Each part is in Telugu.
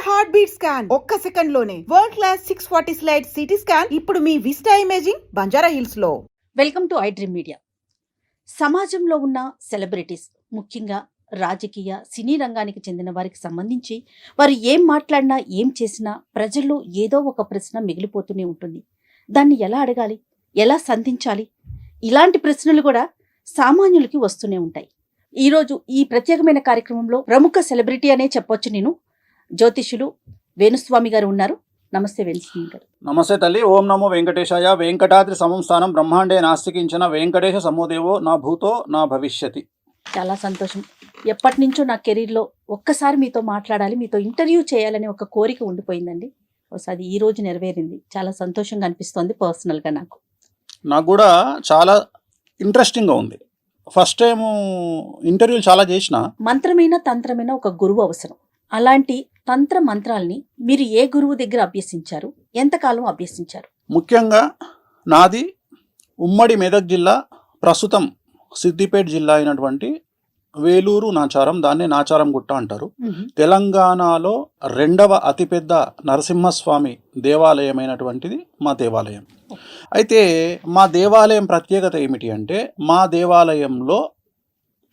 హార్ట్ బీట్ స్కాన్ ఒక్క సెకండ్ లోనే world class 640 slide CT scan ఇప్పుడు మీ విస్టా ఇమేజింగ్ బంజారా హిల్స్ లో. Welcome to I dream media. సమాజంలో ఉన్న సెలబ్రిటీస్, ముఖ్యంగా రాజకీయ సినీ రంగానికి చెందిన వారికి సంబంధించి వారు ఏం మాట్లాడినా ఏం చేసినా ప్రజల్లో ఏదో ఒక ప్రశ్న మిగిలిపోతూనే ఉంటుంది. దాన్ని ఎలా అడగాలి, ఎలా సంధించాలి, ఇలాంటి ప్రశ్నలు కూడా సామాన్యులకి వస్తూనే ఉంటాయి. ఈరోజు ఈ ప్రత్యేకమైన కార్యక్రమంలో ప్రముఖ సెలబ్రిటీ అనే చెప్పొచ్చు నేను, జ్యోతిష్యులు వేణుస్వామి గారు ఉన్నారు. నమస్తే వేణుస్వామి గారు. నమస్తే తల్లి. ఓం నమో వెంకటేశాయ. వెంకటాద్రి సమం స్థానం బ్రహ్మాండే నాస్తికించిన వెంకటేశ సమోదేవో నా భూతో నా భవిష్యతి. చాలా సంతోషం. ఎప్పటి నుంచో నా కెరీర్లో ఒక్కసారి మీతో మాట్లాడాలి, మీతో ఇంటర్వ్యూ చేయాలని ఒక కోరిక ఉండిపోయిందండి. ఒకసారి ఈ రోజు నెరవేరింది. చాలా సంతోషంగా అనిపిస్తోంది పర్సనల్గా నాకు కూడా చాలా ఇంట్రెస్టింగ్గా ఉంది. ఫస్ట్ టైం ఇంటర్వ్యూలు చాలా చేసిన. మంత్రమైన తంత్రమైన ఒక గురువు అవసరం. అలాంటి తంత్ర మంత్రాల్ని మీరు ఏ గురువు దగ్గర అభ్యసించారు, ఎంతకాలం అభ్యసించారు? ముఖ్యంగా నాది ఉమ్మడి మెదక్ జిల్లా, ప్రస్తుతం సిద్దిపేట జిల్లా అయినటువంటి వేలూరు నాచారం, దాన్నే నాచారం గుట్ట అంటారు. తెలంగాణలో రెండవ అతిపెద్ద నరసింహస్వామి దేవాలయమైనటువంటిది మా దేవాలయం. అయితే మా దేవాలయం ప్రత్యేకత ఏమిటి అంటే, మా దేవాలయంలో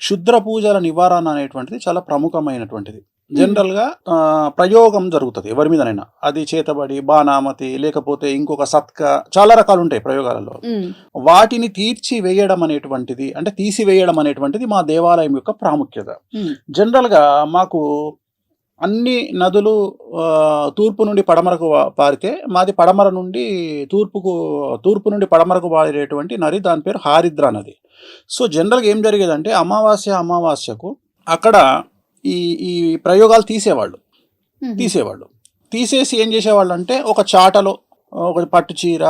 క్షుద్ర పూజల నివారణ అనేటువంటిది చాలా ప్రముఖమైనటువంటిది. జనరల్గా ప్రయోగం జరుగుతుంది ఎవరి మీదనైనా, అది చేతబడి, బాణామతి, లేకపోతే ఇంకొక సత్క, చాలా రకాలు ఉంటాయి ప్రయోగాలలో. వాటిని తీర్చివేయడం అనేటువంటిది, అంటే తీసివేయడం అనేటువంటిది మా దేవాలయం యొక్క ప్రాముఖ్యత. జనరల్గా మాకు అన్ని నదులు తూర్పు నుండి పడమరకు పారితే, మాది పడమర నుండి తూర్పు నుండి పడమరకు పారేటువంటి నది, దాని పేరు హారిద్రా నది. సో జనరల్గా ఏం జరిగేదంటే, అమావాస్యకు అక్కడ ఈ ప్రయోగాలు తీసేవాళ్ళు. తీసేసి ఏం చేసేవాళ్ళు అంటే, ఒక చాటలో ఒక పట్టు చీర,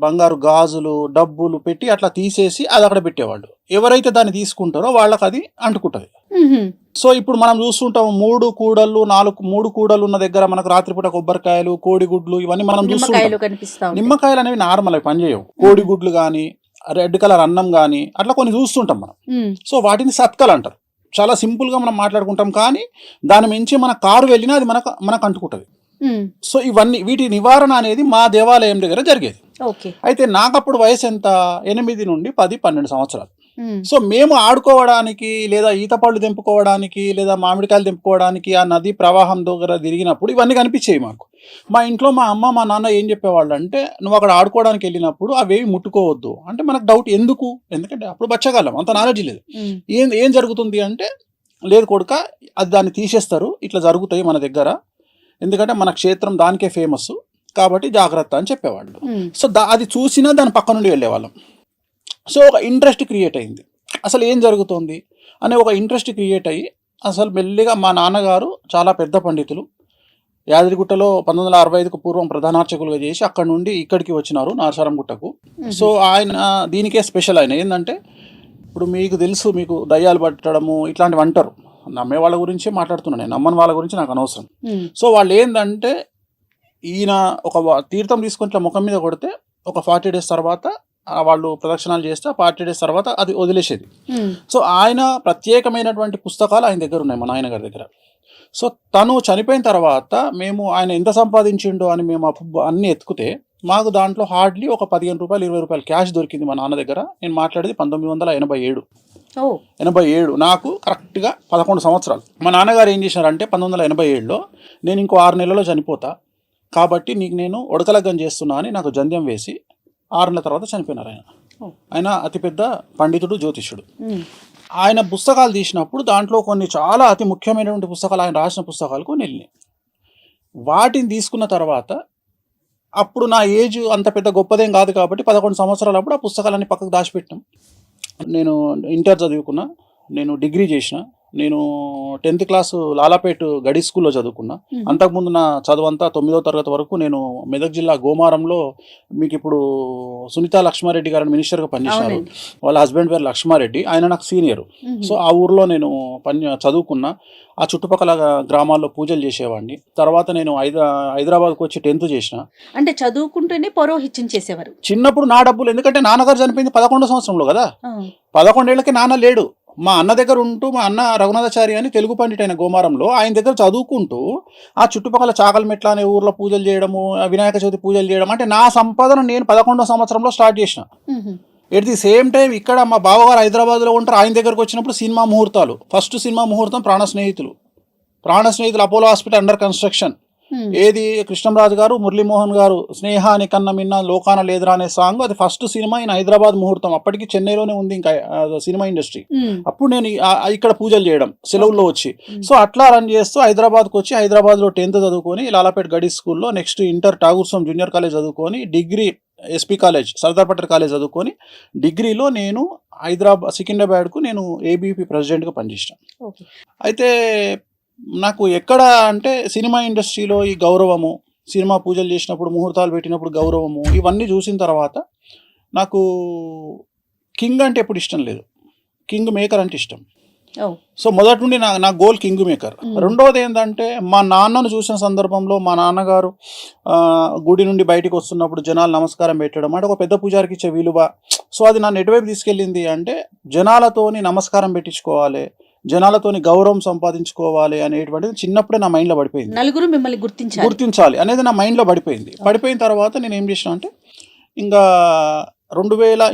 బంగారు గాజులు, డబ్బులు పెట్టి అట్లా తీసేసి అది అక్కడ పెట్టేవాళ్ళు. ఎవరైతే దాన్ని తీసుకుంటారో వాళ్ళకి అది అంటుకుంటుంది. సో ఇప్పుడు మనం చూస్తుంటాం, 3 కూడళ్ళు ఉన్న దగ్గర మనకు రాత్రిపూట కొబ్బరికాయలు, కోడిగుడ్లు, ఇవన్నీ మనం చూస్తుంటాం. నిమ్మకాయలు అనేవి నార్మల్, అవి పనిచేయవు. కోడిగుడ్లు కానీ, రెడ్ కలర్ అన్నం కానీ, అట్లా కొన్ని చూస్తుంటాం మనం. సో వాటిని సత్కలు అంటారు. చాలా సింపుల్గా మనం మాట్లాడుకుంటాం, కానీ దాని మించి మన కారు వెళ్ళినా అది మనకు అంటుకుంటుంది. సో వీటి నివారణ అనేది మా దేవాలయం దగ్గర జరిగేది. అయితే నాకు అప్పుడు వయసు ఎంత, 8 నుండి 10, 12 సంవత్సరాలు. సో మేము ఆడుకోవడానికి, లేదా ఈత పళ్ళు తెంపుకోవడానికి, లేదా మామిడికాయలు తెంపుకోవడానికి ఆ నది ప్రవాహం దగ్గర తిరిగినప్పుడు ఇవన్నీ కనిపించేవి మాకు. మా ఇంట్లో మా అమ్మ, మా నాన్న ఏం చెప్పేవాళ్ళు అంటే, నువ్వు అక్కడ ఆడుకోవడానికి వెళ్ళినప్పుడు అవేవి ముట్టుకోవద్దు అంటే. మనకు డౌట్ ఎందుకు, ఎందుకంటే అప్పుడు బచ్చగాళ్ళం, అంత నాలెడ్జ్ లేదు. ఏం జరుగుతుంది అంటే, లేదు కొడుక, అది దాన్ని తీసేస్తారు, ఇట్లా జరుగుతాయి మన దగ్గర, ఎందుకంటే మన క్షేత్రం దానికే ఫేమస్ కాబట్టి జాగ్రత్త అని చెప్పేవాళ్ళు. సో అది చూసినా దాని పక్క నుండి వెళ్ళేవాళ్ళం. సో ఒక ఇంట్రెస్ట్ క్రియేట్ అయింది, అసలు ఏం జరుగుతుంది అనే ఒక ఇంట్రెస్ట్ క్రియేట్ అయ్యి, అసలు మెల్లిగా మా నాన్నగారు చాలా పెద్ద పండితులు, యాదగిరిగుట్టలో 1965కు పూర్వం ప్రధానార్చకులుగా చేసి అక్కడ నుండి ఇక్కడికి వచ్చినారు నాచారం గుట్టకు. సో ఆయన దీనికే స్పెషల్. ఆయన ఏంటంటే, ఇప్పుడు మీకు తెలుసు, మీకు దయ్యాలు పట్టడము ఇట్లాంటివి అంటారు. నమ్మే వాళ్ళ గురించే మాట్లాడుతున్నాను నేను, నమ్మని వాళ్ళ గురించి నాకు అనవసరం. సో వాళ్ళు ఏంటంటే, ఈయన ఒక తీర్థం తీసుకొని ఇట్లా ముఖం మీద కొడితే ఒక 40 days తర్వాత వాళ్ళు ప్రదక్షిణాలు చేస్తే 40 days తర్వాత అది వదిలేసేది. సో ఆయన ప్రత్యేకమైనటువంటి పుస్తకాలు ఆయన దగ్గర ఉన్నాయి, మా నాయనగారి దగ్గర. సో తను చనిపోయిన తర్వాత ఆయన ఎంత సంపాదించిండో అని మేము అన్ని ఎత్తుకుతే, మాకు దాంట్లో హార్డ్లీ ఒక 15 రూపాయలు, 20 రూపాయలు క్యాష్ దొరికింది మా నాన్న దగ్గర. నేను మాట్లాడేది 1987. నాకు కరెక్ట్గా 11 సంవత్సరాలు. మా నాన్నగారు ఏం చేశారంటే, 1987లో నేను ఇంకో 6 నెలల్లో చనిపోతా కాబట్టి నీకు నేను ఒడకలగ్గం చేస్తున్నా అని నాకు జంధ్యం వేసి 6 నెలల తర్వాత చనిపోయినారు. ఆయన అతిపెద్ద పండితుడు, జ్యోతిష్యుడు. ఆయన పుస్తకాలు తీసినప్పుడు దాంట్లో కొన్ని చాలా అతి ముఖ్యమైనటువంటి పుస్తకాలు, ఆయన రాసిన పుస్తకాలు కొన్ని వెళ్ళినాయి. వాటిని తీసుకున్న తర్వాత, అప్పుడు నా ఏజ్ అంత పెద్ద గొప్పదేం కాదు కాబట్టి 11 సంవత్సరాలు అప్పుడు ఆ పుస్తకాలన్నీ పక్కకు దాచిపెట్టాం. నేను ఇంటర్ చదువుకున్నా, నేను డిగ్రీ చేసిన, నేను 10th క్లాసు లాలాపేట్ గడి స్కూల్లో చదువుకున్నా. అంతకుముందు నా చదువు అంతా 9వ తరగతి వరకు నేను మెదక్ జిల్లా గోమారంలో, మీకు ఇప్పుడు సునీతా లక్ష్మారెడ్డి గారు మినిస్టర్గా పనిచేశారు, వాళ్ళ హస్బెండ్ పేరు లక్ష్మారెడ్డి, ఆయన నాకు సీనియర్. సో ఆ ఊర్లో నేను చదువుకున్నా. ఆ చుట్టుపక్కల గ్రామాల్లో పూజలు చేసేవాడిని. తర్వాత నేను హైదరాబాద్కి వచ్చి 10th చేసిన. అంటే చదువుకుంటూనే పౌరోహిత్యం చేసేవారు. చిన్నప్పుడు నా డబ్బులు, ఎందుకంటే నాన్నగారు చనిపోయింది 11వ సంవత్సరంలో కదా, 11 ఏళ్ళకి నాన్న లేడు. మా అన్న దగ్గర ఉంటూ, మా అన్న రఘునాథాచారి అని తెలుగు పండిట్ అయిన గోమారంలో ఆయన దగ్గర చదువుకుంటూ ఆ చుట్టుపక్కల చాకలమెట్ల అనే ఊర్లో పూజలు చేయడము, వినాయక చవితి పూజలు చేయడం, అంటే నా సంపాదన నేను 11వ సంవత్సరంలో స్టార్ట్ చేసిన. ఎట్ ది సేమ్ టైం ఇక్కడ మా బావగారు హైదరాబాద్లో ఉంటారు. ఆయన దగ్గరకు వచ్చినప్పుడు సినిమా ముహూర్తాలు, ఫస్ట్ సినిమా ముహూర్తం ప్రాణ స్నేహితులు అపోలో హాస్పిటల్ అండర్ కన్స్ట్రక్షన్. ఏది కృష్ణంరాజు గారు, మురళీమోహన్ గారు స్నేహాని కన్నా మిన్న లోకాన లేదురా అనే సాంగ్, అది ఫస్ట్ సినిమా ఇన్ హైదరాబాద్ ముహూర్తం. అప్పటికి చెన్నైలోనే ఉంది ఇంకా సినిమా ఇండస్ట్రీ. అప్పుడు నేను ఇక్కడ పూజలు చేయడం సెలవుల్లో వచ్చి, సో అట్లా రన్ చేస్తూ హైదరాబాద్కి వచ్చి హైదరాబాద్లో 10th చదువుకొని లాలాపేట్ గడీస్ స్కూల్లో, next inter Tagore junior college చదువుకొని, degree SP college Sardar Patel college చదువుకొని, డిగ్రీలో నేను సికింద్రాబాద్కు నేను ఏబీపీ ప్రెసిడెంట్గా పనిచేసాను. అయితే నాకు ఎక్కడ అంటే సినిమా ఇండస్ట్రీలో ఈ గౌరవము, సినిమా పూజలు చేసినప్పుడు ముహూర్తాలు పెట్టినప్పుడు గౌరవము, ఇవన్నీ చూసిన తర్వాత నాకు కింగ్ అంటే ఎప్పుడు ఇష్టం లేదు, కింగ్ మేకర్ అంటే ఇష్టం. సో మొదటి నుండి నా గోల్ కింగ్ మేకర్. రెండవది ఏంటంటే మా నాన్నను చూసిన సందర్భంలో మా నాన్నగారు గుడి నుండి బయటికి వస్తున్నప్పుడు జనాలు నమస్కారం పెట్టడం అంటే ఒక పెద్ద పూజారికి ఇచ్చే విలువ. సో అది నన్ను ఎటువైపు తీసుకెళ్ళింది అంటే జనాలతోని నమస్కారం పెట్టించుకోవాలి, జనాలతోని గౌరవం సంపాదించుకోవాలి అనేటువంటిది చిన్నప్పుడే నా మైండ్లో పడిపోయింది. నలుగురు మిమ్మల్ని గుర్తించాలి అనేది నా మైండ్లో పడిపోయిన తర్వాత నేను ఏం చేసిన అంటే ఇంకా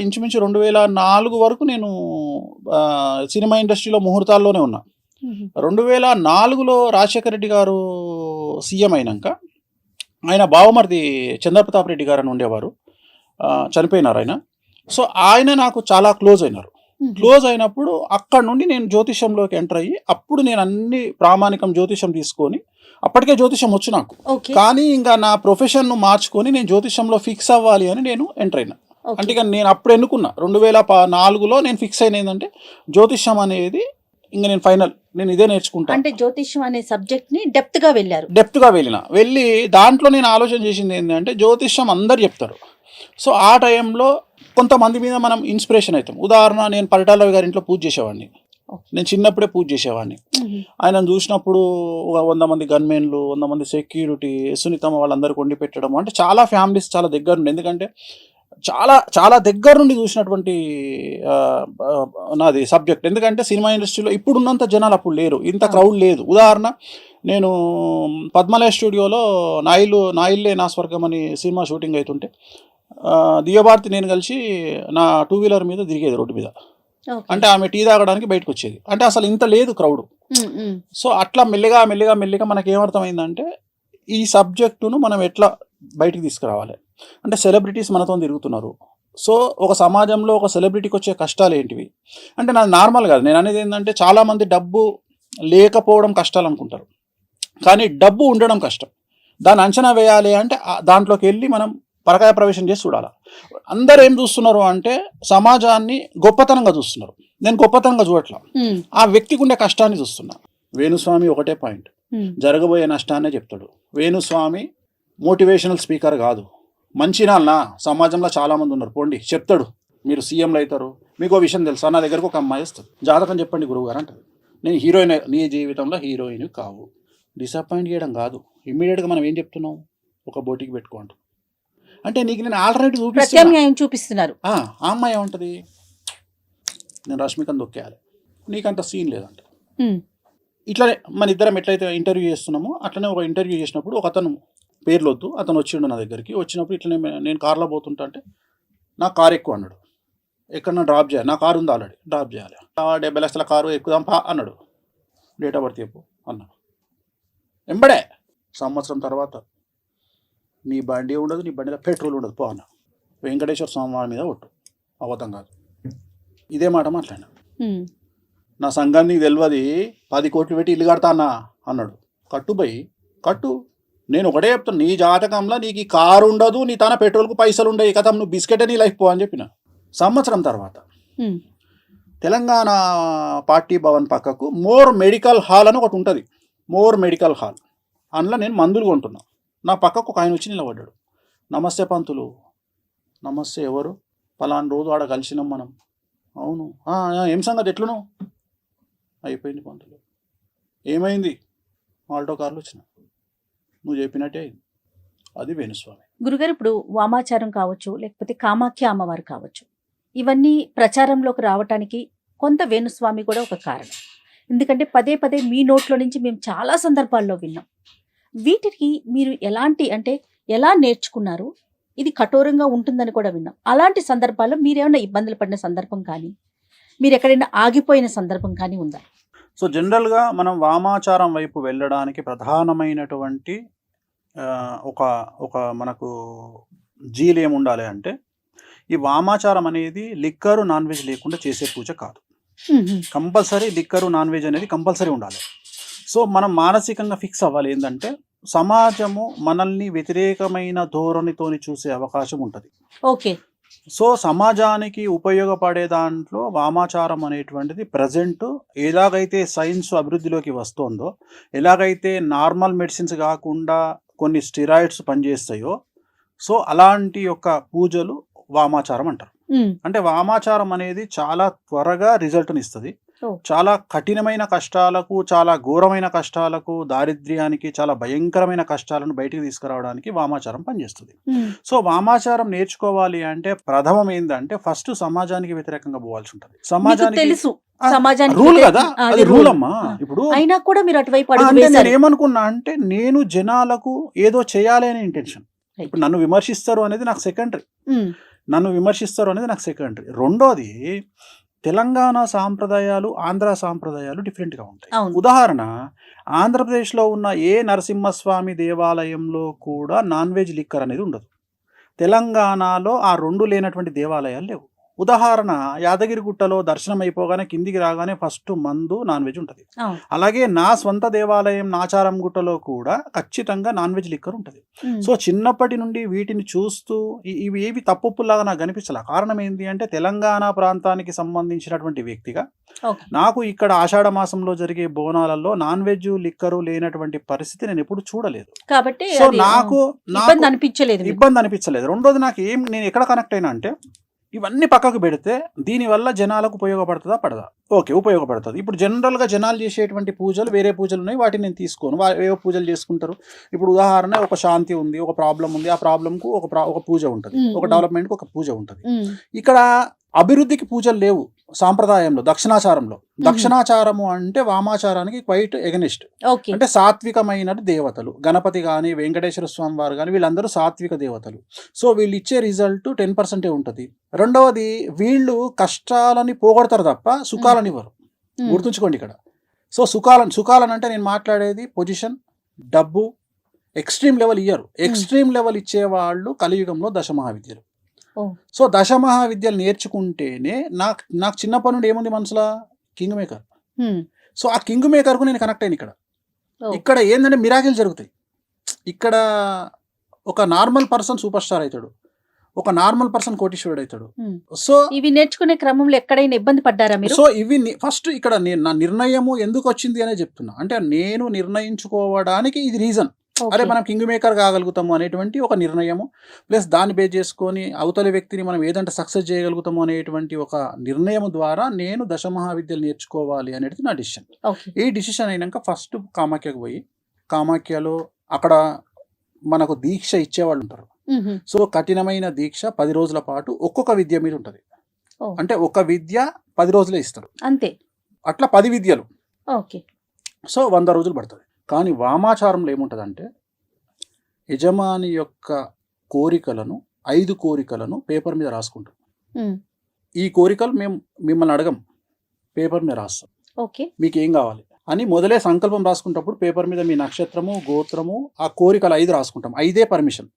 ఇంచుమించు 2004 వరకు నేను సినిమా ఇండస్ట్రీలో ముహూర్తాల్లోనే ఉన్నా. 2004లో రాజశేఖర రెడ్డి గారు సీఎం అయినాక ఆయన బావమరిది చంద్రప్రతాప్ రెడ్డి గారు అని ఉండేవారు, చనిపోయినారు ఆయన. సో ఆయన నాకు చాలా క్లోజ్ అయినప్పుడు అక్కడ నుండి నేను జ్యోతిష్యంలోకి ఎంటర్ అయ్యి, అప్పుడు నేను అన్ని ప్రామాణికం జ్యోతిష్యం తీసుకొని, అప్పటికే జ్యోతిష్యం వచ్చు నాకు, కానీ ఇంకా నా ప్రొఫెషన్ను మార్చుకొని నేను జ్యోతిష్యంలో ఫిక్స్ అవ్వాలి అని నేను ఎంటర్ అయినా. అంటే ఇక నేను అప్పుడు ఎన్నుకున్నా 2004లో నేను ఫిక్స్ అయిన ఏంటంటే జ్యోతిష్యం అనేది ఇంకా నేను ఫైనల్, నేను ఇదే నేర్చుకుంటా. అంటే జ్యోతిష్యం అనే సబ్జెక్ట్ ని డెప్త్ గా వెళ్ళి దాంట్లో నేను ఆలోచన చేసింది ఏంటంటే జ్యోతిష్యం అందరు చెప్తారు. సో ఆ టైంలో కొంతమంది మీద మనం ఇన్స్పిరేషన్ అవుతాం. ఉదాహరణ, నేను పరిటాల గారి ఇంట్లో పూజ చేసేవాడిని, నేను చిన్నప్పుడే పూజ చేసేవాడిని. ఆయనను చూసినప్పుడు 100 మంది గన్మెన్లు, 100 మంది సెక్యూరిటీ, సునీతమ్మ వాళ్ళందరికీ వండి పెట్టడం, అంటే చాలా ఫ్యామిలీస్ చాలా దగ్గర నుండి, ఎందుకంటే చాలా చాలా దగ్గర నుండి చూసినటువంటి నాది సబ్జెక్ట్. ఎందుకంటే సినిమా ఇండస్ట్రీలో ఇప్పుడున్నంత జనాలు అప్పుడు లేరు, ఇంత క్రౌడ్ లేదు. ఉదాహరణ, నేను పద్మలయ స్టూడియోలో నాయిల్లే నా స్వర్గం అని సినిమా షూటింగ్ అవుతుంటే దివ్యభారతి నేను కలిసి నా 2 వీలర్ మీద తిరిగేది రోడ్డు మీద. అంటే ఆమె టీ తాగడానికి బయటకు వచ్చేది, అంటే అసలు ఇంత లేదు క్రౌడ్. సో అట్లా మెల్లిగా మనకి ఏమర్థమైందంటే ఈ సబ్జెక్టును మనం ఎట్లా బయటికి తీసుకురావాలి అంటే, సెలబ్రిటీస్ మనతో తిరుగుతున్నారు. సో ఒక సమాజంలో ఒక సెలబ్రిటీకి వచ్చే కష్టాలు ఏంటివి అంటే, నాది నార్మల్ కాదు. నేను అనేది ఏంటంటే, చాలామంది డబ్బు లేకపోవడం కష్టాలు అనుకుంటారు, కానీ డబ్బు ఉండడం కష్టం. దాన్ని అంచనా వేయాలి అంటే దాంట్లోకి వెళ్ళి మనం పరకాయ ప్రవేశం చేసి చూడాలి. అందరూ ఏం చూస్తున్నారు అంటే సమాజాన్ని గొప్పతనంగా చూస్తున్నారు. నేను గొప్పతనంగా చూడట్లా, ఆ వ్యక్తికి ఉండే కష్టాన్ని చూస్తున్నా. వేణుస్వామి ఒకటే పాయింట్, జరగబోయే నష్టాన్నే చెప్తాడు. వేణుస్వామి మోటివేషనల్ స్పీకర్ కాదు. మంచి నాన్న సమాజంలో చాలామంది ఉన్నారు, పోండి చెప్తాడు, మీరు సీఎంలు అవుతారు. మీకు విషయం తెలుసా, నా దగ్గరకు ఒక అమ్మాయి వస్తుంది, జాతకం చెప్పండి గురువు గారు అంటారు. నేను హీరోయిన్, నీ జీవితంలో హీరోయిన్ కావు. డిసప్పాయింట్ చేయడం కాదు, ఇమ్మీడియట్గా మనం ఏం చెప్తున్నాం, ఒక బోటికి పెట్టుకోండి అంటే నీకు నేను ఆల్టర్నేటివ్ చూపిస్తున్నారు. ఆ అమ్మాయి ఏమంటుంది, నేను రష్మికను దొక్కేయాలి, నీకంత సీన్ లేదంట. ఇట్లనే మన ఇద్దరం ఎట్లయితే ఇంటర్వ్యూ చేస్తున్నామో అట్లనే ఒక ఇంటర్వ్యూ చేసినప్పుడు ఒక అతను, పేర్లొద్దు, అతను వచ్చిండు నా దగ్గరికి. వచ్చినప్పుడు ఇట్లనే నేను కార్లో పోతుంటా అంటే నా కారు ఎక్కువ అన్నాడు. ఎక్కడన్నా డ్రాప్ చేయాలి, నా కారు ఉంది ఆల్రెడీ, డ్రాప్ చేయాలి. 70 లక్షల కారు ఎక్కుదాం పా అన్నాడు. డేట్ ఆఫ్ బర్త్ చెప్పు అన్నా. ఎంబడే సంవత్సరం తర్వాత నీ బండి ఉండదు, నీ బండిలో పెట్రోల్ ఉండదు పో అన్న. వెంకటేశ్వర స్వామి వారి మీద ఒట్టు, అవతం కాదు. ఇదే మాట మాట్లాడినా. నా సంఘం నీకు తెలియదు, 10 కోట్లు పెట్టి ఇల్లు కడతా అన్నాడు. కట్టుబోయి కట్టు. నేను ఒకటే చెప్తాను, నీ జాతకంలో నీకు ఈ కారు ఉండదు, నీ తన పెట్రోల్కు పైసలు ఉండవు, కథ నువ్వు బిస్కెట్ నీ లైఫ్ పో అని చెప్పిన. సంవత్సరం తర్వాత తెలంగాణ పార్టీ భవన్ పక్కకు మోర్ మెడికల్ హాల్ అని ఒకటి ఉంటుంది, మోర్ మెడికల్ హాల్. అందులో నేను మందులు కొంటున్నా. నా పక్కకు ఒక ఆయన వచ్చి నిలబడ్డాడు. నమస్తే పంతులు. నమస్తే, ఎవరు? పలానా రోజు ఆడ కలిసినాం మనం. అవును, ఏం సంగతి, ఎట్లును? అయిపోయింది పంతులు. ఏమైంది? ఆల్టో కార్లు వచ్చిన, నువ్వు చెప్పినట్టే అయింది. అది వేణుస్వామి. గురుగారు, ఇప్పుడు వామాచారం కావచ్చు, లేకపోతే కామాఖ్య అమ్మవారు కావచ్చు, ఇవన్నీ ప్రచారంలోకి రావటానికి కొంత వేణుస్వామి కూడా ఒక కారణం. ఎందుకంటే పదే పదే మీ నోట్లో నుంచి మేము చాలా సందర్భాల్లో విన్నాం. వీటికి మీరు ఎలాంటి అంటే ఎలా నేర్చుకున్నారు? ఇది కఠోరంగా ఉంటుందని కూడా విన్నాం. అలాంటి సందర్భాల్లో మీరేమైనా ఇబ్బందులు పడిన సందర్భం కానీ, మీరు ఎక్కడైనా ఆగిపోయిన సందర్భం కానీ ఉందా? సో జనరల్గా మనం వామాచారం వైపు వెళ్ళడానికి ప్రధానమైనటువంటి ఒక ఒక మనకు జీలు ఏముండాలి అంటే, ఈ వామాచారం అనేది లిక్కరు నాన్ వెజ్ లేకుండా చేసే పూజ కాదు. కంపల్సరీ లిక్కరు నాన్ వెజ్ అనేది కంపల్సరీ ఉండాలి. సో మనం మానసికంగా ఫిక్స్ అవ్వాలి ఏంటంటే, సమాజము మనల్ని వ్యతిరేకమైన ధోరణితోని చూసే అవకాశం ఉంటుంది. ఓకే. సో సమాజానికి ఉపయోగపడే దాంట్లో వామాచారం అనేటువంటిది ప్రజెంట్ ఎలాగైతే సైన్స్ అభివృద్ధిలోకి వస్తుందో, ఎలాగైతే నార్మల్ మెడిసిన్స్ కాకుండా కొన్ని స్టెరాయిడ్స్ పనిచేస్తాయో, సో అలాంటి యొక్క పూజలు వామాచారం అంటారు. అంటే వామాచారం అనేది చాలా త్వరగా రిజల్ట్ని ఇస్తుంది. చాలా కఠినమైన కష్టాలకు, చాలా ఘోరమైన కష్టాలకు, దారిద్ర్యానికి, చాలా భయంకరమైన కష్టాలను బయటికి తీసుకురావడానికి వామాచారం పనిచేస్తుంది. సో వామాచారం నేర్చుకోవాలి అంటే ప్రథమం ఏంటంటే, ఫస్ట్ సమాజానికి వ్యతిరేకంగా పోవాల్సి ఉంటుంది. సమాజానికి తెలుసు సమాజానికి రూల్ కదా, అది రూల్ అమ్మా. ఇప్పుడు అయినా కూడా మీరు అటువైపు నేను ఏమనుకున్నా అంటే, నేను జనాలకు ఏదో చేయాలి అనే ఇంటెన్షన్. ఇప్పుడు నన్ను విమర్శిస్తారు అనేది నాకు సెకండరీ. రెండోది, తెలంగాణ సాంప్రదాయాలు, ఆంధ్ర సాంప్రదాయాలు డిఫరెంట్గా ఉంటాయి. ఉదాహరణ, ఆంధ్రప్రదేశ్లో ఉన్న ఏ నరసింహస్వామి దేవాలయంలో కూడా నాన్ వెజ్ లిక్కర్ అనేది ఉండదు. తెలంగాణలో ఆ రెండు లేనటువంటి దేవాలయాలు లేవు. ఉదాహరణ, యాదగిరిగుట్టలో దర్శనం అయిపోగానే కిందికి రాగానే ఫస్ట్ మందు నాన్ వెజ్ ఉంటుంది. అలాగే నా స్వంత దేవాలయం నాచారం గుట్టలో కూడా ఖచ్చితంగా నాన్ వెజ్ లిక్కర్ ఉంటుంది. సో చిన్నప్పటి నుండి వీటిని చూస్తూ ఇవి ఏవి తప్పులాగా నాకు కనిపించాల. కారణం ఏంటి అంటే, తెలంగాణ ప్రాంతానికి సంబంధించినటువంటి వ్యక్తిగా నాకు ఇక్కడ ఆషాఢ మాసంలో జరిగే బోనాలలో నాన్ వెజ్ లిక్కరు లేనటువంటి పరిస్థితి నేను ఎప్పుడు చూడలేదు. కాబట్టి సో నాకు ఇబ్బంది అనిపించలేదు. రెండోది, నేను ఎక్కడ కనెక్ట్ అయినా అంటే, ఇవన్నీ పక్కకు పెడితే దీనివల్ల జనాలకు ఉపయోగపడుతుందా పడదా? ఓకే, ఉపయోగపడుతుంది. ఇప్పుడు జనరల్గా జనాలు చేసేటువంటి పూజలు వేరే పూజలు ఉన్నాయి, వాటిని నేను తీసుకోను. ఏవో పూజలు చేసుకుంటారు. ఇప్పుడు ఉదాహరణ, ఒక శాంతి ఉంది, ఒక ప్రాబ్లం ఉంది, ఆ ప్రాబ్లంకు ఒక పూజ ఉంటుంది, ఒక డెవలప్మెంట్కి ఒక పూజ ఉంటుంది. ఇక్కడ అభివృద్ధికి పూజలు లేవు సాంప్రదాయంలో. దక్షిణాచారము అంటే వామాచారానికి క్వైట్ ఎగనిస్ట్. అంటే సాత్వికమైన దేవతలు, గణపతి కానీ వెంకటేశ్వర స్వామి వారు కానీ, వీళ్ళందరూ సాత్విక దేవతలు. సో వీళ్ళు ఇచ్చే రిజల్ట్ 10% ఉంటుంది. రెండవది, వీళ్ళు కష్టాలని పోగొడతారు తప్ప సుఖాలని ఇవ్వరు. గుర్తుంచుకోండి ఇక్కడ. సో సుఖాలను అంటే నేను మాట్లాడేది పొజిషన్, డబ్బు, ఎక్స్ట్రీమ్ లెవెల్ ఇయ్యరు. ఎక్స్ట్రీమ్ లెవెల్ ఇచ్చేవాళ్ళు కలియుగంలో దశమహావిద్యలు. సో దశమహావిద్యలు నేర్చుకుంటేనే నాకు చిన్నప్పటి నుండి ఏముంది మనసులో, కింగ్ మేకర్. సో ఆ కింగ్ మేకర్కు నేను కనెక్ట్ అయ్యాను. ఇక్కడ ఏంటంటే మిరాకిల్ జరుగుతాయి. ఇక్కడ ఒక నార్మల్ పర్సన్ సూపర్ స్టార్ అవుతాడు, ఒక నార్మల్ పర్సన్ కోటీశ్వరుడు అవుతాడు. సో ఇవి నేర్చుకునే క్రమంలో ఎక్కడైనా ఇబ్బంది పడ్డారా మీరు? సో ఇవి ఫస్ట్ ఇక్కడ నా నిర్ణయము ఎందుకు వచ్చింది అనే చెప్తున్నా. అంటే నేను నిర్ణయించుకోవడానికి ఇది రీజన్. అరే మనం కింగ్ మేకర్ కాగలుగుతాము అనేటువంటి ఒక నిర్ణయము, ప్లస్ దాన్ని బేస్ చేసుకొని అవతలి వ్యక్తిని మనం ఏదంటే సక్సెస్ చేయగలుగుతాము అనేటువంటి ఒక నిర్ణయం ద్వారా నేను దశమహావిద్యలు నేర్చుకోవాలి అనేది నా డిసిషన్. ఈ డిసిషన్ అయినాక ఫస్ట్ కామాఖ్యకు పోయి, కామాఖ్యలో అక్కడ మనకు దీక్ష ఇచ్చేవాళ్ళు ఉంటారు. సో కఠినమైన దీక్ష 10 రోజుల పాటు ఒక్కొక్క విద్య మీద ఉంటుంది. అంటే ఒక విద్య 10 రోజులే ఇస్తారు అంతే. అట్లా 10 విద్యలు. సో 100 రోజులు పడుతుంది. కానీ వామాచారంలో ఏముంటుందంటే, యజమాని యొక్క కోరికలను 5 కోరికలను పేపర్ మీద రాసుకుంటాం. ఈ కోరికలు మేము మిమ్మల్ని అడగం, పేపర్ మీద రాస్తాం. మీకు ఏం కావాలి అని మొదలే సంకల్పం రాసుకుంటప్పుడు పేపర్ మీద మీ నక్షత్రము, గోత్రము, ఆ కోరికలు 5 రాసుకుంటాం. 5 పర్మిషన్.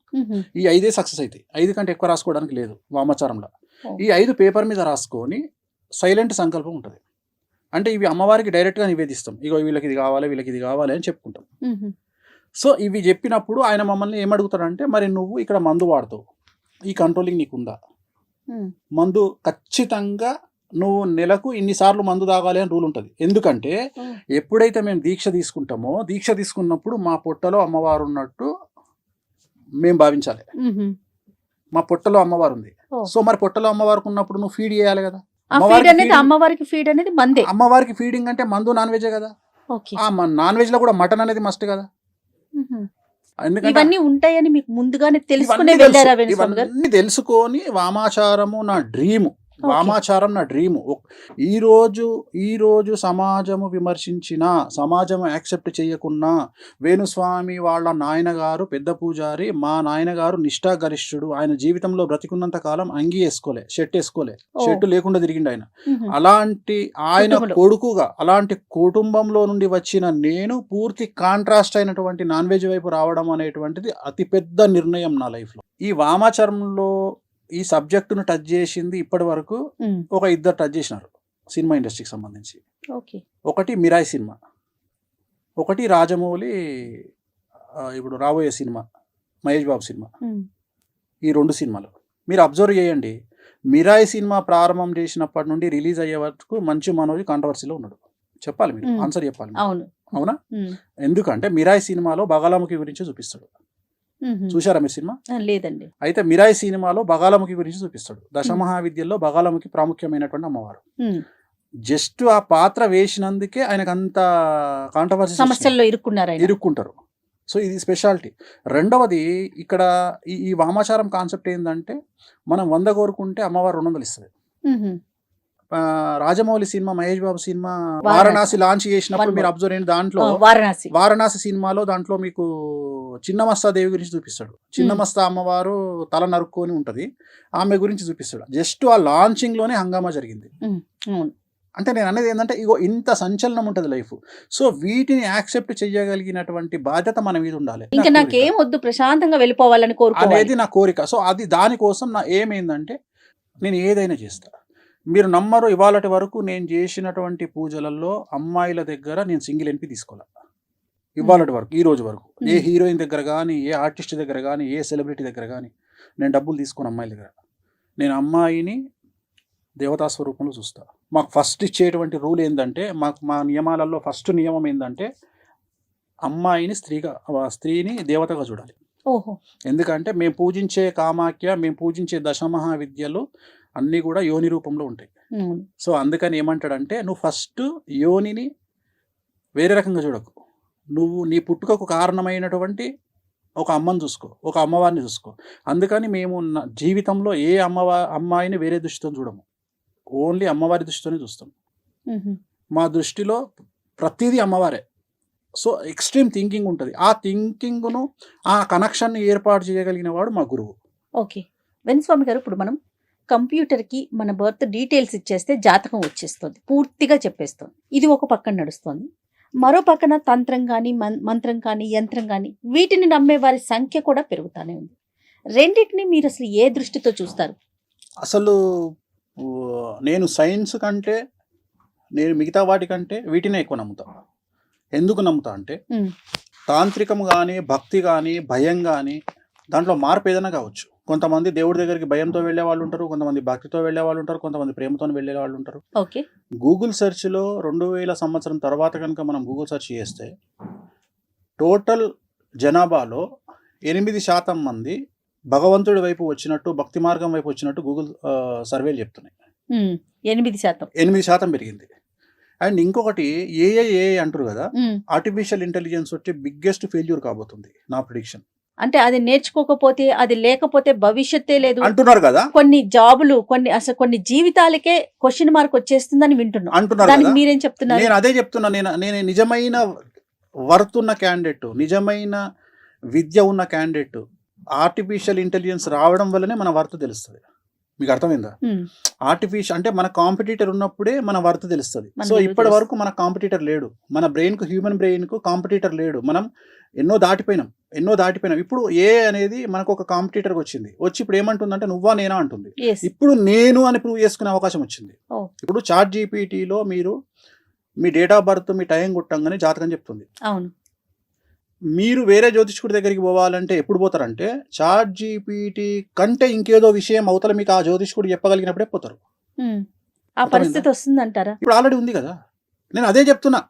ఈ 5 సక్సెస్ అవుతాయి. 5 కంటే ఎక్కువ రాసుకోవడానికి లేదు వామాచారంలో. ఈ 5 పేపర్ మీద రాసుకొని సైలెంట్ సంకల్పం ఉంటుంది. అంటే ఇవి అమ్మవారికి డైరెక్ట్గా నివేదిస్తాం. ఇగో వీళ్ళకి ఇది కావాలి, వీళ్ళకి ఇది కావాలి అని చెప్పుకుంటాం. సో ఇవి చెప్పినప్పుడు ఆయన మమ్మల్ని ఏమడుగుతాడంటే, మరి నువ్వు ఇక్కడ మందు వాడుతావు, ఈ కంట్రోలింగ్ నీకుందా? మందు ఖచ్చితంగా నువ్వు నెలకు ఇన్నిసార్లు మందు తాగాలి అని రూల్ ఉంటుంది. ఎందుకంటే ఎప్పుడైతే మేము దీక్ష తీసుకుంటామో, దీక్ష తీసుకున్నప్పుడు మా పొట్టలో అమ్మవారు ఉన్నట్టు మేము భావించాలి. మా పొట్టలో అమ్మవారు ఉంది. సో మరి పొట్టలో అమ్మవారికి ఉన్నప్పుడు నువ్వు ఫీడ్ చేయాలి కదా. అమ్మవారికి ఫీడ్ అనేది మందే. అమ్మవారికి ఫీడింగ్ అంటే మందు, నాన్ వెజ్ కదా. ఆ నాన్ వెజ్ లో కూడా మటన్ అనేది మస్ట్ కదా. ఇవన్నీ ఉంటాయని మీకు ముందుగానే తెలుసుకొని ఇవన్నీ తెలుసుకొని వామాచారము నా డ్రీమ్. వామాచారం నా డ్రీము. ఈరోజు సమాజము విమర్శించినా, సమాజం యాక్సెప్ట్ చేయకున్నా, వేణుస్వామి వాళ్ళ నాయనగారు పెద్ద పూజారి, మా నాయనగారు నిష్ఠాగరిష్ఠుడు, ఆయన జీవితంలో బ్రతికున్నంత కాలం అంగి వేసుకోలే, షర్ట్ వేసుకోలే, షర్టు లేకుండా తిరిగిండు ఆయన. అలాంటి ఆయన కొడుకుగా అలాంటి కుటుంబంలో నుండి వచ్చిన నేను పూర్తి కాంట్రాస్ట్ అయినటువంటి నాన్ వెజ్ వైపు రావడం అనేటువంటిది అతిపెద్ద నిర్ణయం నా లైఫ్లో. ఈ వామాచారంలో ఈ సబ్జెక్టును టచ్ చేసింది ఇప్పటి వరకు ఒక ఇద్దరు టచ్ చేసినారు సినిమా ఇండస్ట్రీకి సంబంధించి. ఒకటి మిరాయి సినిమా, ఒకటి రాజమౌళి ఇప్పుడు రాబోయే సినిమా మహేష్ బాబు సినిమా. ఈ 2 సినిమాలు మీరు అబ్జర్వ్ చేయండి. మిరాయి సినిమా ప్రారంభం చేసినప్పటి నుండి రిలీజ్ అయ్యే వరకు మంచు మనోజ్ కాంట్రవర్సీలో ఉన్నాడు. చెప్పాలి, మీరు ఆన్సర్ చెప్పాలి. అవునా? ఎందుకంటే మిరాయి సినిమాలో బగాలాముఖి గురించి చూపిస్తాడు. చూశారా మీరు సినిమా? లేదండి. అయితే మిరాయి సినిమాలో బగాలాముఖి గురించి చూపిస్తాడు. దశమహావిద్యల్లో బగాలాముఖి ప్రాముఖ్యమైనటువంటి అమ్మవారు. జస్ట్ ఆ పాత్ర వేసినందుకే ఆయనకు అంత కాంట్రవర్సీ, సమస్యల్లో ఇరుక్కుంటారు. సో ఇది స్పెషాలిటీ. రెండవది, ఇక్కడ ఈ వామాచారం కాన్సెప్ట్ ఏంటంటే, మనం 100 కోరుకుంటే అమ్మవారు 200 ఇస్తుంది. Rajamouli cinema, Mahesh Babu cinema Varanasi launch చేసినప్పుడు మీరు అబ్జర్వ్ అయిన దాంట్లో వారణాసి సినిమాలో దాంట్లో మీకు చిన్నమస్తా దేవి గురించి చూపిస్తాడు. చిన్నమస్తా అమ్మవారు తల నరుక్కొని ఉంటది, ఆమె గురించి చూపిస్తాడు. జస్ట్ ఆ లాంచింగ్ లోనే హంగామా జరిగింది. అంటే నేను అనేది ఏంటంటే, ఇగో ఇంత సంచలనం ఉంటుంది లైఫ్. సో వీటిని యాక్సెప్ట్ చేయగలిగినటువంటి బాధ్యత మన మీద ఉండాలి. ఇంకా నాకేం వద్దు, ప్రశాంతంగా వెళ్ళిపోవాలని అనేది నా కోరిక. సో అది దానికోసం నా ఏమైందంటే, నేను ఏదైనా చేస్తా. మీరు నమ్మరు, ఇవాళటి వరకు నేను చేసినటువంటి పూజలలో అమ్మాయిల దగ్గర నేను సింగిల్ ఎన్పి తీసుకోవాలి. ఇవాళటి వరకు, ఈ రోజు వరకు ఏ హీరోయిన్ దగ్గర కానీ, ఏ ఆర్టిస్ట్ దగ్గర కానీ, ఏ సెలబ్రిటీ దగ్గర కానీ నేను డబ్బులు తీసుకోను అమ్మాయిల దగ్గర. నేను అమ్మాయిని దేవతా స్వరూపంలో చూస్తా. మాకు ఫస్ట్ ఇచ్చేటువంటి రూల్ ఏంటంటే, మా నియమాలలో ఫస్ట్ నియమం ఏంటంటే, అమ్మాయిని స్త్రీని దేవతగా చూడాలి. ఎందుకంటే మేము పూజించే కామాఖ్య, మేము పూజించే దశమహావిద్యలు అన్నీ కూడా యోని రూపంలో ఉంటాయి. సో అందుకని ఏమంటాడంటే, నువ్వు ఫస్ట్ యోనిని వేరే రకంగా చూడకు, నువ్వు నీ పుట్టుకకు కారణమైనటువంటి ఒక అమ్మని చూసుకో, ఒక అమ్మవారిని చూసుకో. అందుకని మేము జీవితంలో ఏ అమ్మాయిని వేరే దృష్టితో చూడము, ఓన్లీ అమ్మవారి దృష్టితోనే చూస్తాం. మా దృష్టిలో ప్రతిదీ అమ్మవారే. సో ఎక్స్ట్రీమ్ థింకింగ్ ఉంటుంది. ఆ థింకింగ్ను, ఆ కనెక్షన్ని ఏర్పాటు చేయగలిగిన వాడు మా గురువు. ఓకే వేణుస్వామి గారు, ఇప్పుడు మనం కంప్యూటర్కి మన బర్త్ డీటెయిల్స్ ఇచ్చేస్తే జాతకం వచ్చేస్తుంది, పూర్తిగా చెప్పేస్తుంది. ఇది ఒక పక్కన నడుస్తుంది. మరో పక్కన తంత్రం కానీ, మంత్రం కానీ, యంత్రం కానీ, వీటిని నమ్మే వారి సంఖ్య కూడా పెరుగుతూనే ఉంది. రెండింటిని మీరు అసలు ఏ దృష్టితో చూస్తారు? అసలు నేను సైన్స్ కంటే, నేను మిగతా వాటికంటే వీటినే ఎక్కువ నమ్ముతా. ఎందుకు నమ్ముతా అంటే, తాంత్రికం కానీ, భక్తి కానీ, భయం కానీ, దాంట్లో మార్పు ఏదైనా కావచ్చు. కొంతమంది దేవుడి దగ్గరికి భయంతో వెళ్ళే వాళ్ళు ఉంటారు, కొంతమంది భక్తితో వెళ్ళే వాళ్ళు ఉంటారు, కొంతమంది ప్రేమతో వెళ్ళే వాళ్ళు ఉంటారు. ఓకే, గూగుల్ సెర్చ్లో 2000 సంవత్సరం తర్వాత కనుక మనం గూగుల్ సెర్చ్ చేస్తే, టోటల్ జనాభాలో 8% మంది భగవంతుడి వైపు వచ్చినట్టు, భక్తి మార్గం వైపు వచ్చినట్టు గూగుల్ సర్వేలు చెప్తున్నాయి. 8% పెరిగింది. అండ్ ఇంకొకటి, ఏఐ అంటారు కదా, ఆర్టిఫిషియల్ ఇంటెలిజెన్స్ వచ్చి బిగ్గెస్ట్ ఫెయిల్యూర్ కాబోతుంది నా ప్రిడిక్షన్. అంటే అది నేర్చుకోకపోతే, అది లేకపోతే భవిష్యత్తే లేదు అంటున్నారు కదా. కొన్ని జాబులు, కొన్ని జీవితాలకే క్వశ్చన్ మార్క్ వచ్చేస్తుందని వింటున్నాం అంటున్నారు. మీరేం చెప్తున్నారు? నేను అదే చెప్తున్నా. నేను నిజమైన వర్త్ ఉన్న క్యాండిడేట్, నిజమైన విద్య ఉన్న క్యాండిడేట్, ఆర్టిఫిషియల్ ఇంటెలిజెన్స్ రావడం వల్లనే మన వర్త్ తెలుస్తుంది. మీకు అర్థమైందా? ఆర్టిఫిషియల్ అంటే మన కాంపిటీటర్ ఉన్నప్పుడే మన వర్త్ తెలుస్తుంది. సో ఇప్పటి వరకు మన కాంపిటీటర్ లేడు, మన బ్రెయిన్కు, హ్యూమన్ బ్రెయిన్కు కాంపిటీటర్ లేడు. మనం ఎన్నో దాటిపోయినాం. ఇప్పుడు ఏ అనేది మనకు ఒక కాంపిటీటర్కి వచ్చి ఇప్పుడు ఏమంటుందంటే, నువ్వా నేనా అంటుంది. ఇప్పుడు నేను అని ప్రూవ్ చేసుకునే అవకాశం వచ్చింది. ఇప్పుడు చాట్ జీపీటీలో మీరు మీ డేట్ ఆఫ్ బర్త్, మీ టైం కొట్టంగానే జాతకం చెప్తుంది. అవును. మీరు వేరే జ్యోతిష్కుడి దగ్గరికి పోవాలంటే ఎప్పుడు పోతారంటే, చాట్ జీపీటీ కంటే ఇంకేదో విషయం అవతల మీకు ఆ జ్యోతిష్కుడు చెప్పగలిగినప్పుడే పోతారు. ఆ పరిస్థితి వస్తుందంటారా? ఇప్పుడు ఆల్రెడీ ఉంది కదా. నేను అదే చెప్తున్నా,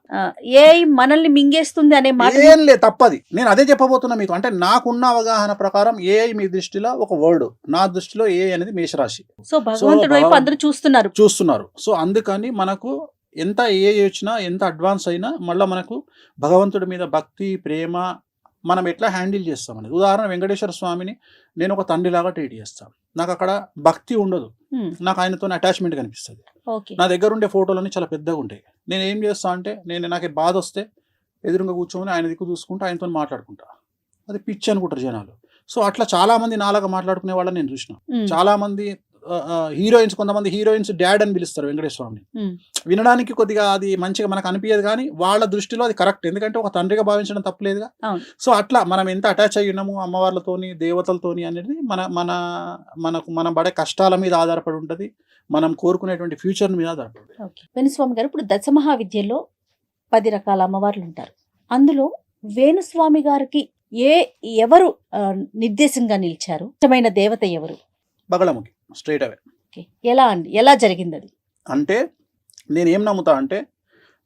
ఏఐ మనల్ని మింగేస్తుంది అనే మాట ఏం లేదు, తప్పది. నేను అదే చెప్పబోతున్నా మీకు. అంటే నాకున్న అవగాహన ప్రకారం ఏఐ మీ దృష్టిలో ఒక వర్డ్, నా దృష్టిలో ఏఐ అనేది మేషరాశి. సో భగవంతుడి వైపు అందరూ చూస్తున్నారు. సో అందుకని మనకు ఎంత ఏఐ వచ్చినా, ఎంత అడ్వాన్స్ అయినా, మళ్ళీ మనకు భగవంతుడి మీద భక్తి, ప్రేమ, మనం ఎట్లా హ్యాండిల్ చేస్తాం అనేది. ఉదాహరణ వెంకటేశ్వర స్వామిని నేను ఒక తండ్రిలాగా ట్రీట్ చేస్తాను. నాకు అక్కడ భక్తి ఉండదు, నాకు ఆయనతో అటాచ్మెంట్ కనిపిస్తుంది. ఓకే. నా దగ్గర ఉండే ఫోటోలన్నీ చాలా పెద్దగా ఉంటాయి. నేను ఏం చేస్తా అంటే నాకు బాధ వస్తే ఎదురుగా కూర్చొని ఆయన దిక్కు చూసుకుంటూ ఆయనతో మాట్లాడుకుంటా. అది పిచ్చి అనుకుంటారు జనాలు. సో అట్లా చాలా మంది నాలాగా మాట్లాడుకునే వాళ్ళని నేను చూసిన. చాలా మంది హీరోయిన్స్, కొంతమంది హీరోయిన్స్ డాడ్ అని పిలుస్తారు వెంకటేశ్వర స్వామిని. వినడానికి కొద్దిగా అది మంచిగా మనకు అనిపించదు, కానీ వాళ్ళ దృష్టిలో అది కరెక్ట్, ఎందుకంటే ఒక తండ్రిగా భావించడం తప్పలేదుగా. సో అట్లా మనం ఎంత అటాచ్ అయ్యి ఉన్నాము అమ్మవార్లతోని, దేవతలతోని అనేది మన పడే కష్టాల మీద ఆధారపడి ఉంటుంది, మనం కోరుకునేటువంటి ఫ్యూచర్ మీద ఆధారపడి ఉంటుంది. వేణుస్వామి గారు, ఇప్పుడు దశమహావిద్యలో 10 రకాల అమ్మవార్లు ఉంటారు. అందులో వేణుస్వామి గారికి ఎవరు నిర్దేశంగా నిలిచారు? ఇష్టమైన దేవత ఎవరు? బగళముఖి, స్ట్రైట్ అవే. ఎలా అండి, ఎలా జరిగింది అది? అంటే నేనేం నమ్ముతా అంటే,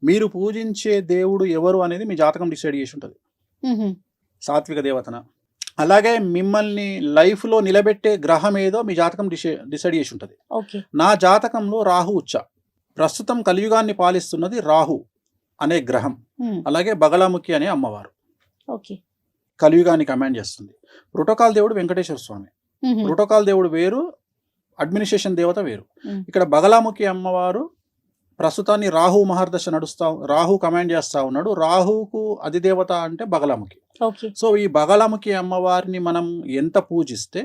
మీరు పూజించే దేవుడు ఎవరు అనేది మీ జాతకం డిసైడ్ చేసి ఉంటుంది. సాత్విక దేవతన, అలాగే మిమ్మల్ని లైఫ్లో నిలబెట్టే గ్రహం ఏదో మీ జాతకం డిసైడ్ చేసి ఉంటుంది. నా జాతకంలో రాహు ఉచ్చ, ప్రస్తుతం కలియుగాన్ని పాలిస్తున్నది రాహు అనే గ్రహం, అలాగే బగళముఖి అనే అమ్మవారు కలియుగాన్ని కమాండ్ చేస్తుంది. ప్రోటోకాల్ దేవుడు వెంకటేశ్వర స్వామి. ప్రోటోకాల్ దేవుడు వేరు, అడ్మినిస్ట్రేషన్ దేవత వేరు. ఇక్కడ బగళముఖి అమ్మవారు ప్రస్తుతాన్ని రాహు మహర్దశ రాహు కమాండ్ చేస్తా ఉన్నాడు. రాహుకు అధిదేవత అంటే బగళముఖి. సో ఈ బగళముఖి అమ్మవారిని మనం ఎంత పూజిస్తే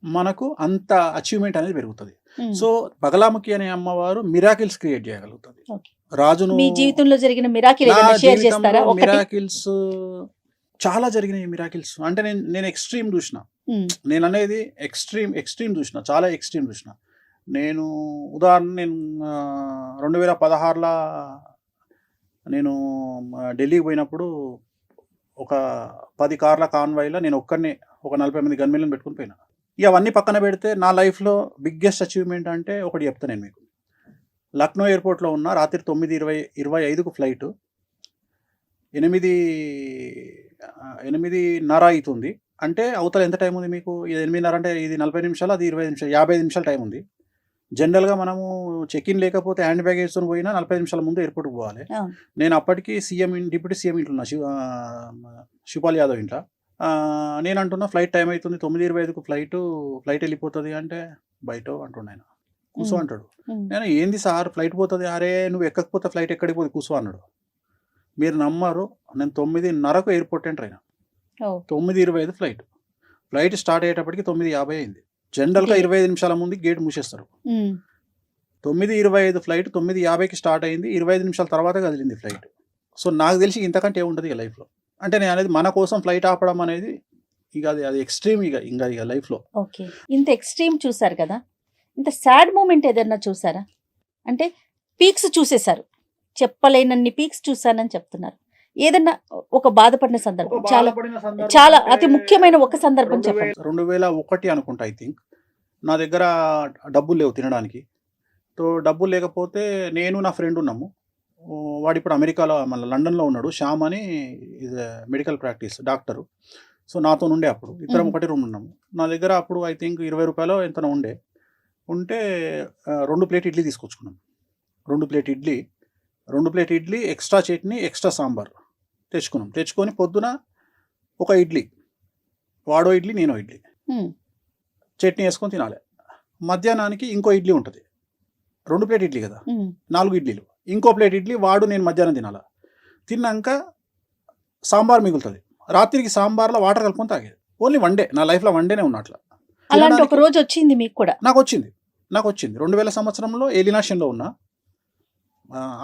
మనకు అంత అచీవ్మెంట్ అనేది పెరుగుతుంది. సో బగళముఖి అనే అమ్మవారు మిరాకిల్స్ క్రియేట్ చేయగలుగుతుంది. రాజును, మీ జీవితంలో జరిగిన మిరాకిల్స్ చాలా జరిగినాయి. మిరాకిల్స్ అంటే నేను ఎక్స్ట్రీమ్ చూసిన, నేను అనేది ఎక్స్ట్రీమ్ చూసిన, చాలా ఎక్స్ట్రీమ్ చూసిన. నేను ఉదాహరణ, నేను 2016లో నేను ఢిల్లీకి పోయినప్పుడు ఒక 10 కార్ల కాన్వాయ్లో నేను ఒక్కడిని ఒక 40 మంది గన్మెన్లను పెట్టుకుని పోయినా. ఇక అవన్నీ పక్కన పెడితే నా లైఫ్లో బిగ్గెస్ట్ అచీవ్మెంట్ అంటే ఒకటి చెప్తాను నేను మీకు. లక్నో ఎయిర్పోర్ట్లో ఉన్న రాత్రి 9:25కు ఫ్లైట్, 8:30 అవుతుంది అంటే అవతల ఎంత టైం ఉంది మీకు? ఇది 8:30 అంటే ఇది 40 నిమిషాలు, అది 25 నిమిషాలు, 55 నిమిషాలు టైం ఉంది. జనరల్గా మనము చెక్ ఇన్ లేకపోతే హ్యాండ్ బ్యాగ్ వేసుకొని పోయినా 40 నిమిషాల ముందు ఎయిర్పోర్ట్కి పోవాలి. నేను అప్పటికి డిప్యూటీ సీఎం ఇంట్లో ఉన్నా, శివపాల్ యాదవ్ ఇంట్లో. నేను అంటున్నా ఫ్లైట్ టైం అవుతుంది, 9:25కు ఫ్లైట్ వెళ్ళిపోతుంది అంటే బయట అంటుండే ఆయన. కూసో అంటాడు. నేను ఏంది సార్ ఫ్లైట్ పోతుంది? అరే నువ్వు ఎక్కకపోతే ఫ్లైట్ ఎక్కడికి పోతుంది, కూసో అన్నాడు. మీరు నమ్మరు, నేను 9:30కు ఎయిర్పోర్ట్ ఎంటర్ అయినా. 9:25 ఫ్లైట్ స్టార్ట్ అయ్యేటప్పటికి 9:50 అయింది. జనరల్గా 25 నిమిషాల ముందు గేట్ మూసేస్తారు. 9:25 ఫ్లైట్ 9:50కి స్టార్ట్ అయింది, 25 నిమిషాల తర్వాత కదిలింది ఫ్లైట్. సో నాకు తెలిసి ఇంతకంటే ఏముంటుంది ఇక లైఫ్లో. అంటే నేను అనేది మన కోసం ఫ్లైట్ ఆపడం అనేది ఇక అది ఎక్స్ట్రీమ్. ఇక లైఫ్లో ఇంత ఎక్స్ట్రీమ్ చూసారు కదా, ఇంత సాడ్ మూమెంట్ ఏదన్నా చూసారా? అంటే పీక్స్ చూసేశారు, చెప్పలేనన్ని పీక్స్ చూసానని చెప్తున్నారు. ఏదన్నా ఒక బాధపడిన సందర్భం, చాలా అతి ముఖ్యమైన ఒక సందర్భం చెప్పండి. 2001 అనుకుంటా, ఐ థింక్. నా దగ్గర డబ్బులు లేవు తినడానికి. డబ్బులు లేకపోతే నేను నా ఫ్రెండ్ ఉన్నాము. వాడు ఇప్పుడు అమెరికాలో, మళ్ళీ లండన్లో ఉన్నాడు. శ్యామ్ అని మెడికల్ ప్రాక్టీస్ డాక్టరు. సో నాతో ఉండే అప్పుడు ఇద్దరం ఒకటి రూమ్ ఉన్నాము. నా దగ్గర అప్పుడు ఐ థింక్ 20 రూపాయలు ఎంతనో ఉంటే 2 ప్లేట్ ఇడ్లీ తీసుకొచ్చుకున్నాం. 2 plate idli, extra chutney, extra sambar తెచ్చుకొని పొద్దున ఒక ఇడ్లీ, వాడో ఇడ్లీ, నేనో ఇడ్లీ, చట్నీ వేసుకొని తినాలి. మధ్యాహ్నానికి ఇంకో ఇడ్లీ ఉంటుంది. 2 ప్లేట్ ఇడ్లీ కదా, 4 ఇడ్లీలు, ఇంకో ప్లేట్ ఇడ్లీ వాడు నేను మధ్యాహ్నం తినాలి. తిన్నాక సాంబార్ మిగులుతుంది. రాత్రికి సాంబార్లో వాటర్ కలుపుకొని తాగేది. ఓన్లీ 1 డే, నా లైఫ్లో 1 డేనే ఉన్నట్లా. అలాంటి ఒక రోజు వచ్చింది మీకు కూడా? నాకు వచ్చింది. 2000 సంవత్సరంలో ఏలినాశంలో ఉన్నా.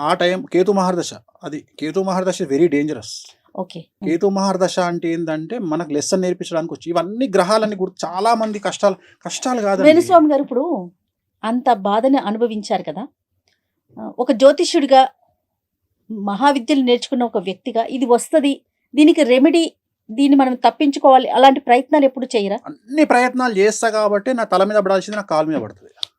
ఆ టైం కేతు మహర్దశ. అది కేతు మహర్దశ వెరీ డేంజరస్. కేతు మహర్దశ అంటే ఏంటంటే మనకు లెసన్ నేర్పించడానికి వచ్చి ఇవన్నీ గ్రహాలన్నీ చాలా మంది కష్టాలు కాదు. వేణుస్వామి గారు ఇప్పుడు అంత బాధని అనుభవించారు కదా, ఒక జ్యోతిష్యుడిగా, మహావిద్యలు నేర్చుకున్న ఒక వ్యక్తిగా ఇది వస్తుంది, దీనికి రెమెడీ, దీన్ని మనం తప్పించుకోవాలి, అలాంటి ప్రయత్నాలు ఎప్పుడు చేయరా? అన్ని ప్రయత్నాలు చేస్తా కాబట్టి నా తల మీద పడాల్సింది నా కాలు మీద పడుతుంది.